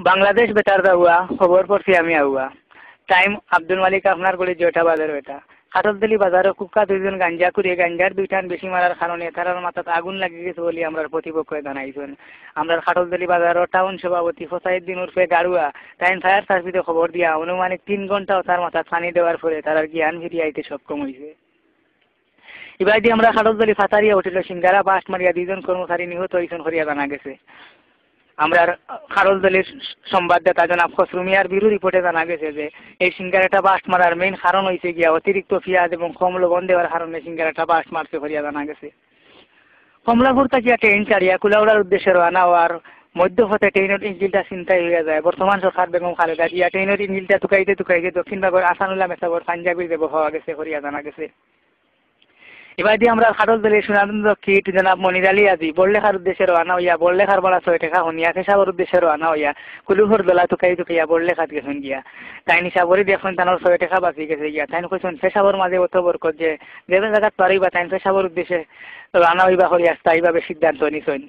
বাংলাদেশ বেতার দাওয়া খবর পড়ছি আমি আউয়া টাইম আব্দুল মালিক আপনার গলি জয়টা বাজার এটা খাটলতলি বাজারে কুকা দুইজন গাঞ্জা করিয়ে গাঞ্জার দুইটান বেশি মারার কারণে তারার মাথাত আগুন লাগিয়ে গেছে বলে আমরা প্রতিপক্ষ জানাইছেন। আমরা খাটলতলি বাজারের টাউন সভাপতি হোসাইদ্দিন উর্ফে গাড়ুয়া টাইম ফায়ার সার্ভিসে খবর দিয়া অনুমানিক 3 ঘন্টাও তার মাথা পানি দেওয়ার পরে তার জ্ঞান ফিরিয়ে আইতে সক্ষম হয়েছে। এবার দিয়ে আমরা খাটলতলি ফাতারিয়া উঠিল সিঙ্গারা বাস মারিয়া দুইজন কর্মচারী নিহত হয়েছেন হরিয়া জানা গেছে। আমরা খারলদলের সংবাদদাতা জনাব খসরু মিয়ার বিরু রিপোর্টে জানা গেছে যে এই সিঙ্গারাটা বাস্ট মারার মেইন কারণ হয়েছে গিয়া অতিরিক্ত পেঁয়াজ এবং কম লবণ দেওয়ার কারণে সিঙ্গারাটা বাস্ট মারছে হরিয়া জানা গেছে। কমলাপুর থেকে ট্রেন চাড়িয়া কুলাউড়ার উদ্দেশ্যে রওনা হওয়ার মধ্যপথে ট্রেনের ইঞ্জিনটা চিন্তাই হয়ে যায়। বর্তমান সরকার বেগম খালেদা জিয়া ট্রেনের ইঞ্জিনটা টুকাইতে টুকাইতে দক্ষিণবাগের আসানুল্লাহ মেসাবর পাঞ্জাবির দেব হওয়া গেছে হরিয়া জানা গেছে। এবার দিয়ে আমরা খাটলদলের সুনানন্দ কিট জনাব মনির আলী আজি বড়লেখার উদ্দেশ্যে রওনা হইয়া বড়লেখার বলা 6 টাকা হনিয়া পেশাবর উদ্দেশ্যে রওনা হইয়া কুলুহর দলা টুকাই টুকাইয়া বড়লেখাত গেছেন গিয়া তাই নিশাবরি দেখুন তানোর 6 টাকা বাঁচি গেছে গিয়া তাই কইছেন পেশাবর মাঝে অত বরকত যে যেন জায়গা পারিবা তাই পেশাবর উদ্দেশ্যে রওনা হইবা হরিয়া স্থায়ীভাবে সিদ্ধান্ত নিছেন।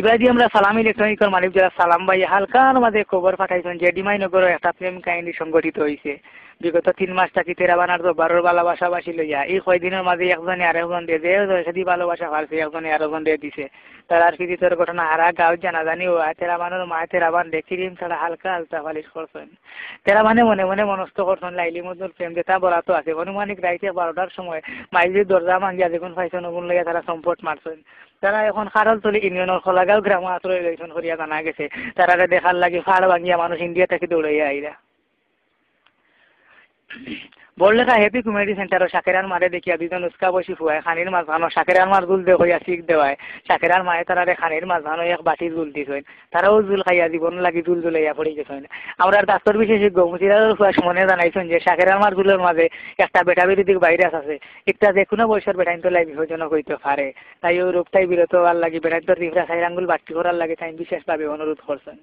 এবার দিয়ে আমরা সালাম ইলেকট্রনিকের মালিক যারা সালাম ভাই হালকার মাঝে খবর পাঠাইছেন যে ডিমাইনগর একটা প্রেম কাহিনী সংগঠিত হয়েছে। বিগত 3 মাস থাকি তেরাবানার তো 12 ভালোবাসাবাসী লইয়া এই কয়দিনের মাঝে একজনে আরেকজন দিয়ে যে সেদি ভালোবাসা পারছে একজনে আরেকজন দিয়ে দিছে তার আর ফিরিতর ঘটনা হারা গাঁও জানা জানি ও তেরাবানের মা তেরাবান দেখিরিম ছাড়া হালকা হালকা ফালিশ করছেন। তেরাবানে মনে মনে মনস্থ করছেন লাইলি মজুর প্রেম যেটা বলা তো আছে অনুমানিক রাইতে 12টার সময় মাইজির দরজা ভাঙ্গিয়া যখন পাইছেন ওগুন লইয়া তারা সম্পট মারছেন। তারা এখন খারলতলি ইউনিয়নের খোলাগাঁও গ্রাম আশ্রয় লইছেন হরিয়া জানা গেছে। তারা দেখার লাগে ফাড় ভাঙ্গিয়া মানুষ ইন্ডিয়া থেকে দৌড়াইয়া আইরা বড়লেখা হ্যাপি কমেডি সেন্টার শাকেরার মারে দেখিয়া দুজন উস্কা বসি ফুয়ায় খানির মাছ ভানো শাকেরার মাছ জুল দে হইয়া শিখ দেওয়ায় শাকেরার মায়ে তারা খানির মাছ ভানো এক বাটি জুল দিছেন তারাও জুল খাইয়া জীবন লাগি জুল জুলাইয়া পড়ে গেছেন। আমরা ডাক্তার বিশেষজ্ঞ মুচিরার ফুয়া মনে জানাইছেন যে শাকেরার মাছ জুলের মাঝে একটা বেটাবেরি দিক ভাইরাস আছে একটা যে কোনো বয়সের বেটাইন তোলাই বিপজ্জনক হইতে পারে তাই ওই রোগটাই বিরত হওয়ার লাগে বেটাইন তোর রিফরা সাইর আঙ্গুল বাট্টি করার লাগে তাই বিশেষভাবে অনুরোধ করছেন।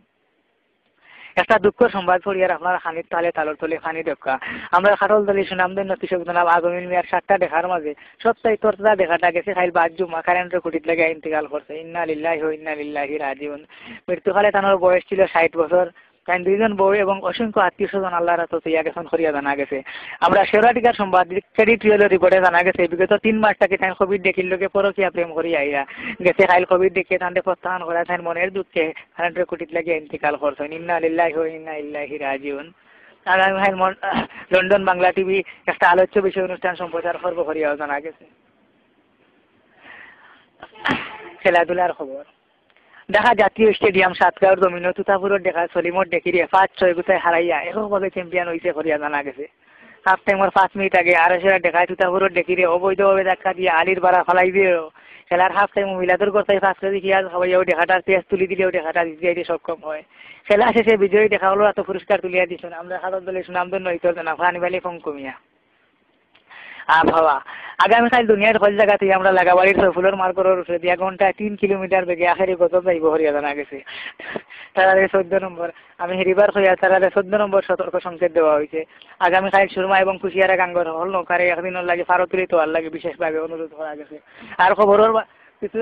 একটা দুঃখ সংবাদ পড়িয়ার আপনার খানির তালে তালর তলে খানি দেখা আমরা খাটলতলি সুনামধন্য কৃষক জনাব আজমিল মিয়ার 7টা দেখার মাঝে সপ্তাহে তোরটা দেখাটা গেছে খাইল 5 জুমা কারেন্টের খুঁটিত লাগে ইন্তেকাল করছে। ইন্না লিল্লাহি ওয়া ইন্না ইলাইহি রাজিউন। মৃত্যুকালে তানোর বয়স ছিল 60 বছর। তাই 2জন বউ এবং অসংখ্য আত্মীয় স্বজন আল্লাহর রাতে ইয়া গেছেন করিয়া জানা গেছে। আমরা শেরাটিকার সংবাদ ক্রেডিট রিপোর্টে জানা গেছে বিগত 3 মাস থেকে তাই কোভিড দেখিল লোকে পরকিয়া প্রেম করিয়া আইরা গেছে খাইল কোভিড দেখিয়ে তান্ডে প্রস্থান করা তাই মনের দুঃখে কারেন্টের কুটিত লাগে ইন্তেকাল করছেন। ইন্না লিল্লাহি ওয়া ইন্না ইলাইহি রাজিউন। আগামী লন্ডন বাংলা টিভি একটা আলোচ্য বিষয় অনুষ্ঠান সম্প্রচার করব করিয়া জানা গেছে। খেলাধুলার খবর দেখা জাতীয় স্টেডিয়াম সাতগাঁওর জমিন তুতাপুরের দেখা সলিমর দেখিরে 5-6 গুতায় হারাইয়া এককভাবে চ্যাম্পিয়ন হয়েছে করিয়া জানা গেছে। হাফ টাইমের 5 মিনিট আগে আড়াইশোরা দেখায় তুতাপুরের দেখিরে অবৈধভাবে ধাক্কা দিয়ে আলির বাড়া ফলাই দিয়ে খেলার হাফ টাইম মহিলাদের করতে ফার্স্ট দেখিয়া সবাইও দেখাটার পেঁয়াজ তুলি দিলেও দেখাটা দিতে সক্ষম হয়। খেলা শেষে বিজয়ী দেখা হলো এত পুরস্কার তুলিয়া দিচ্ছেন আমরা খালদলের সুনামধন্য ইতর জনাব হানিবালি কমিয়া। আবহাওয়া আগামীকাল দুনিয়ার সকল জায়গাতেই আমরা লাগাবাড়ির ফুলের মার্করের উপরে 2 ঘন্টায় 3 কিলোমিটার বেগে আখেরি গজব যাইব হরিয়া জানা গেছে। তারা 14 নম্বর আমি হেরিবার হইয়া তারা 14 নম্বর সতর্ক সংকেত দেওয়া হয়েছে। আগামীকাল সুরমা এবং কুশিয়ারা গাঙ্গর হল নৌকারে একদিনের লাগে ফারতুলি তোয়ার লাগে বিশেষভাবে অনুরোধ করা গেছে। আর খবরের কিছু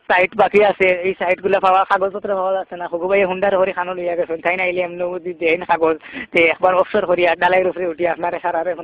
সাইট বাকি আছে এই সাইটগুলো পাওয়া কাগজপত্র পাওয়া যাচ্ছে না হগুবাই হুন্ডার হরি খানো লইয়া গেছেন তাই না এলে এমনি দেন কাগজ একবার অফসর করিয়া ডালাইয়ের উপরে উঠি আপনার সারারে